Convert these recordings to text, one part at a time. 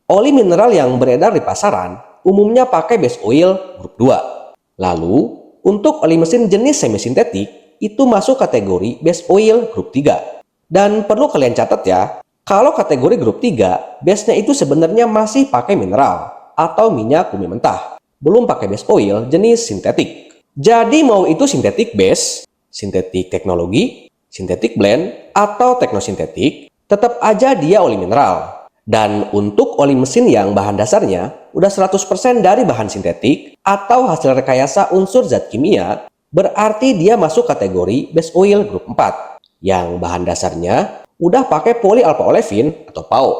Oli mineral yang beredar di pasaran umumnya pakai base oil grup 2. Lalu, untuk oli mesin jenis semi-sintetik itu masuk kategori base oil grup 3. Dan perlu kalian catat ya, kalau kategori grup 3, base-nya itu sebenarnya masih pakai mineral atau minyak bumi mentah, belum pakai base oil jenis sintetik. Jadi mau itu sintetik base, sintetik teknologi, sintetik blend, atau teknosintetik, tetap aja dia oli mineral. Dan untuk oli mesin yang bahan dasarnya udah 100% dari bahan sintetik atau hasil rekayasa unsur zat kimia, berarti dia masuk kategori base oil grup 4 yang bahan dasarnya udah pakai polyalpha-olefin atau PAO.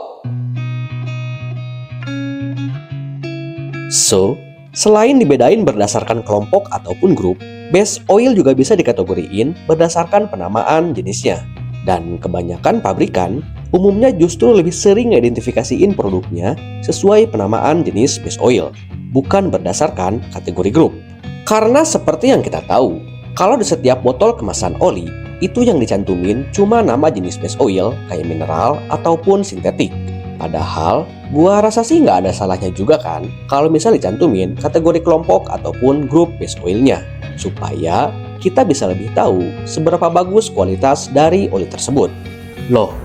So, selain dibedain berdasarkan kelompok ataupun grup, base oil juga bisa dikategoriin berdasarkan penamaan jenisnya. Dan kebanyakan pabrikan umumnya justru lebih sering ngidentifikasiin produknya sesuai penamaan jenis base oil, bukan berdasarkan kategori grup. Karena seperti yang kita tahu, kalau di setiap botol kemasan oli, itu yang dicantumin cuma nama jenis base oil kayak mineral ataupun sintetik. Padahal, gua rasa sih nggak ada salahnya juga kan kalau misal dicantumin kategori kelompok ataupun grup base oilnya, supaya kita bisa lebih tahu seberapa bagus kualitas dari oli tersebut. Loh,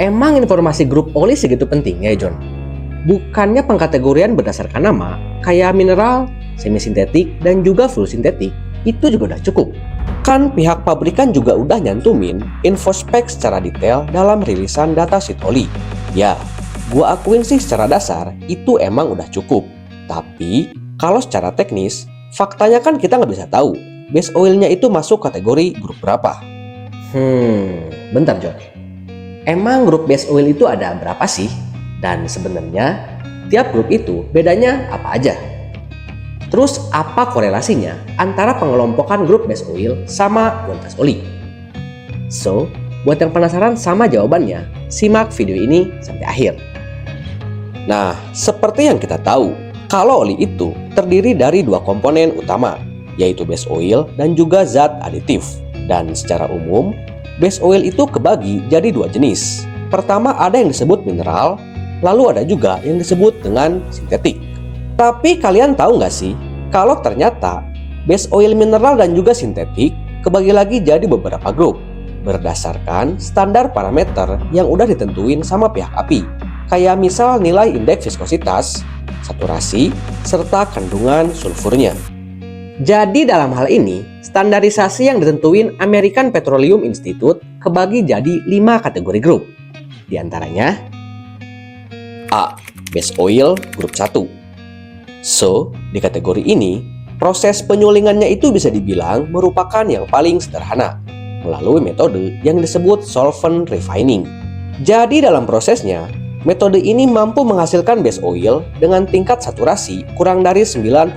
emang informasi grup oli segitu pentingnya, John? Bukannya pengkategorian berdasarkan nama, kayak mineral, semi-sintetik, dan juga full sintetik, itu juga udah cukup. Kan pihak pabrikan juga udah nyantumin info spek secara detail dalam rilisan datasheet oli. Ya, gua akuin sih secara dasar itu emang udah cukup. Tapi, kalau secara teknis, faktanya kan kita nggak bisa tahu base oilnya itu masuk kategori grup berapa. Bentar John. Emang grup base oil itu ada berapa sih? Dan sebenarnya tiap grup itu bedanya apa aja? Terus apa korelasinya antara pengelompokan grup base oil sama kualitas oli? So, buat yang penasaran sama jawabannya, simak video ini sampai akhir. Nah, seperti yang kita tahu, kalau oli itu terdiri dari dua komponen utama, yaitu base oil dan juga zat aditif. Dan secara umum, base oil itu kebagi jadi dua jenis. Pertama ada yang disebut mineral, lalu ada juga yang disebut dengan sintetik. Tapi kalian tahu nggak sih, kalau ternyata base oil mineral dan juga sintetik kebagi lagi jadi beberapa grup, berdasarkan standar parameter yang udah ditentuin sama pihak API. Kayak misal nilai indeks viskositas, saturasi, serta kandungan sulfurnya. Jadi dalam hal ini, standarisasi yang ditentuin American Petroleum Institute kebagi jadi 5 kategori grup. Di antaranya A. Base oil grup 1. So, di kategori ini, proses penyulingannya itu bisa dibilang merupakan yang paling sederhana, melalui metode yang disebut solvent refining. Jadi dalam prosesnya, metode ini mampu menghasilkan base oil dengan tingkat saturasi kurang dari 90%.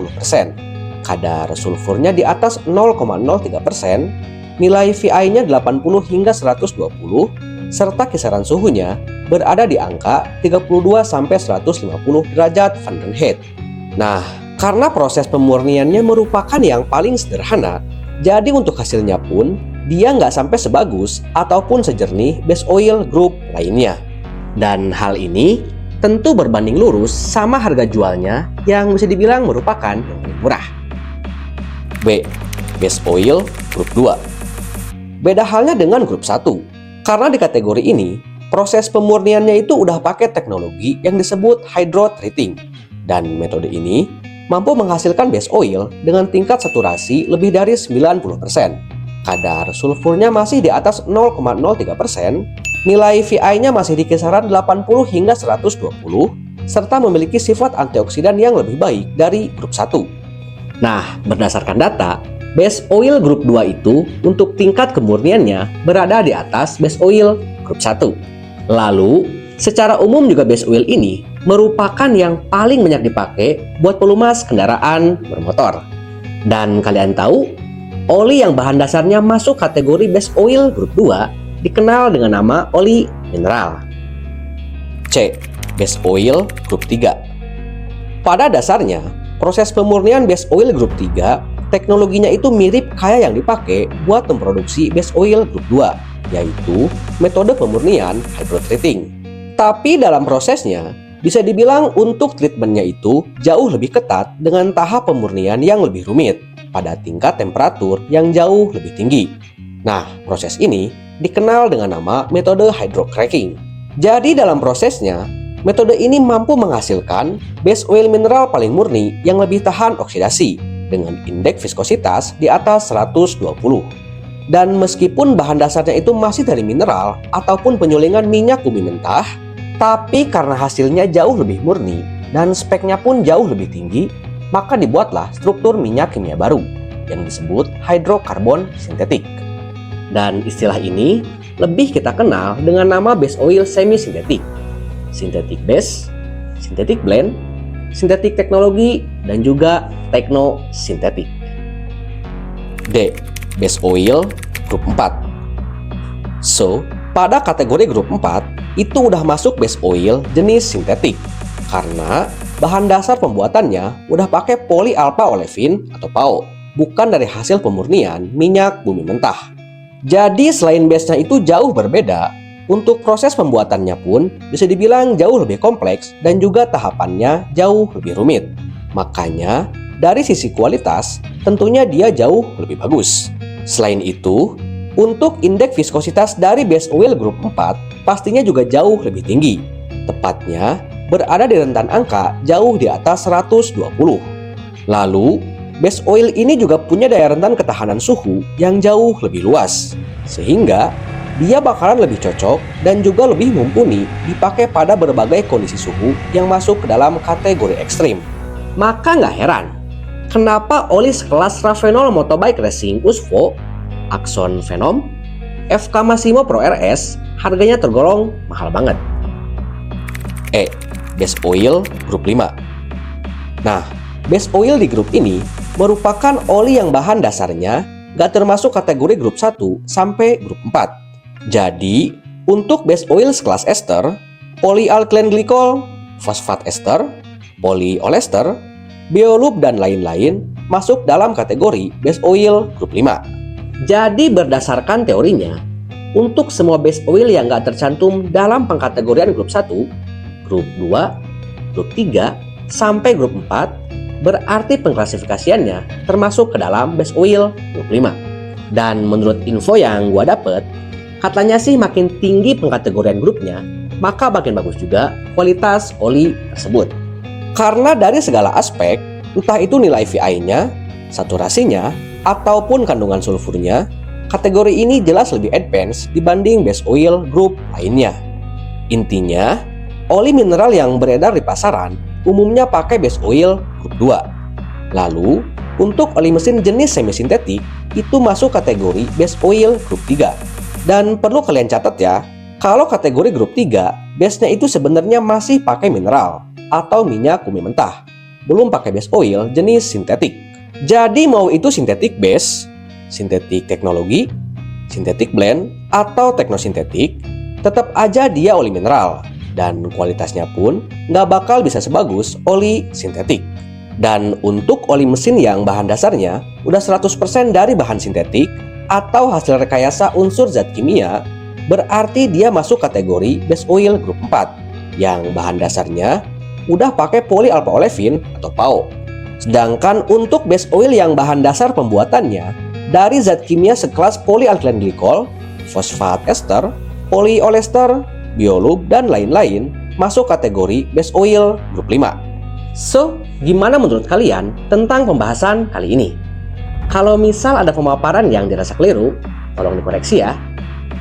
Kadar sulfurnya di atas 0,03%, nilai VI-nya 80 hingga 120, serta kisaran suhunya berada di angka 32-150 derajat Fahrenheit. Nah, karena proses pemurniannya merupakan yang paling sederhana, jadi untuk hasilnya pun dia nggak sampai sebagus ataupun sejernih base oil grup lainnya. Dan hal ini tentu berbanding lurus sama harga jualnya yang bisa dibilang merupakan yang paling murah. B. Base oil grup 2. Beda halnya dengan grup 1. Karena di kategori ini, proses pemurniannya itu udah pakai teknologi yang disebut hydrotreating. Dan metode ini mampu menghasilkan base oil dengan tingkat saturasi lebih dari 90%. Kadar sulfurnya masih di atas 0,03%, nilai VI-nya masih di kisaran 80 hingga 120, serta memiliki sifat antioksidan yang lebih baik dari grup 1. Nah, berdasarkan data, base oil grup 2 itu untuk tingkat kemurniannya berada di atas base oil grup 1. Lalu, secara umum juga base oil ini merupakan yang paling banyak dipakai buat pelumas kendaraan bermotor. Dan kalian tahu, oli yang bahan dasarnya masuk kategori base oil grup 2 dikenal dengan nama oli mineral. C. Base oil grup 3. Pada dasarnya, proses pemurnian base oil grup 3, teknologinya itu mirip kayak yang dipakai buat memproduksi base oil grup 2, yaitu metode pemurnian hydrotreating. Tapi dalam prosesnya, Bisa dibilang untuk treatmentnya itu jauh lebih ketat dengan tahap pemurnian yang lebih rumit pada tingkat temperatur yang jauh lebih tinggi. Nah, proses ini dikenal dengan nama metode hydrocracking. Jadi dalam prosesnya, metode ini mampu menghasilkan base oil mineral paling murni yang lebih tahan oksidasi dengan indeks viskositas di atas 120. Dan meskipun bahan dasarnya itu masih dari mineral ataupun penyulingan minyak bumi mentah, tapi karena hasilnya jauh lebih murni dan speknya pun jauh lebih tinggi, maka dibuatlah struktur minyak kimia baru yang disebut hidrokarbon sintetik. Dan istilah ini lebih kita kenal dengan nama base oil semi-sintetik, synthetic base, synthetic blend, synthetic teknologi, dan juga teknosintetik. D. Base oil grup 4. So, pada kategori grup 4, itu udah masuk base oil jenis sintetik karena bahan dasar pembuatannya udah pakai polyalpha olefin atau PAO, bukan dari hasil pemurnian minyak bumi mentah. Jadi selain base-nya itu jauh berbeda, untuk proses pembuatannya pun bisa dibilang jauh lebih kompleks dan juga tahapannya jauh lebih rumit. Makanya dari sisi kualitas tentunya dia jauh lebih bagus. Selain itu, untuk indeks viskositas dari base oil grup 4 pastinya juga jauh lebih tinggi. Tepatnya berada di rentan angka jauh di atas 120. Lalu, base oil ini juga punya daya rentan ketahanan suhu yang jauh lebih luas. Sehingga dia bakalan lebih cocok dan juga lebih mumpuni dipakai pada berbagai kondisi suhu yang masuk ke dalam kategori ekstrim. Maka nggak heran kenapa oli sekelas Ravenol Motobike Racing USFO, Axon Venom, FK Massimo Pro RS harganya tergolong mahal banget. E. Base oil grup 5. Nah, base oil di grup ini merupakan oli yang bahan dasarnya nggak termasuk kategori grup 1 sampai grup 4. Jadi, untuk base oil sekelas ester, polyalkylene glycol, fosfat ester, polyolester, biolub, dan lain-lain masuk dalam kategori base oil grup 5. Jadi berdasarkan teorinya, untuk semua base oil yang nggak tercantum dalam pengkategorian grup 1, grup 2, grup 3, sampai grup 4, berarti pengklasifikasiannya termasuk ke dalam base oil grup 5. Dan menurut info yang gua dapet, katanya sih makin tinggi pengkategorian grupnya, maka makin bagus juga kualitas oli tersebut. Karena dari segala aspek, entah itu nilai VI-nya, saturasinya, ataupun kandungan sulfurnya, kategori ini jelas lebih advance dibanding base oil grup lainnya. Intinya, oli mineral yang beredar di pasaran umumnya pakai base oil grup 2. Lalu, untuk oli mesin jenis semi-sintetik itu masuk kategori base oil grup 3. Dan perlu kalian catat ya, kalau kategori grup 3, base-nya itu sebenarnya masih pakai mineral atau minyak bumi mentah, belum pakai base oil jenis sintetik. Jadi mau itu sintetik base, sintetik teknologi, sintetik blend, atau teknosintetik, tetap aja dia oli mineral, dan kualitasnya pun nggak bakal bisa sebagus oli sintetik. Dan untuk oli mesin yang bahan dasarnya udah 100% dari bahan sintetik atau hasil rekayasa unsur zat kimia, berarti dia masuk kategori base oil grup 4 yang bahan dasarnya udah pakai polyalpha olefin atau PAO. Sedangkan untuk base oil yang bahan dasar pembuatannya dari zat kimia sekelas polyalkylene glycol, fosfat ester, polyolester, biolub, dan lain-lain masuk kategori base oil grup 5. So, gimana menurut kalian tentang pembahasan kali ini? Kalau misal ada pemaparan yang dirasa keliru, tolong dikoreksi ya.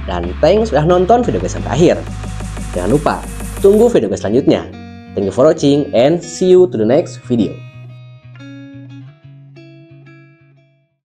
Dan thanks sudah nonton video gue sampai akhir. Jangan lupa, tunggu video gue selanjutnya. Thank you for watching and see you to the next video.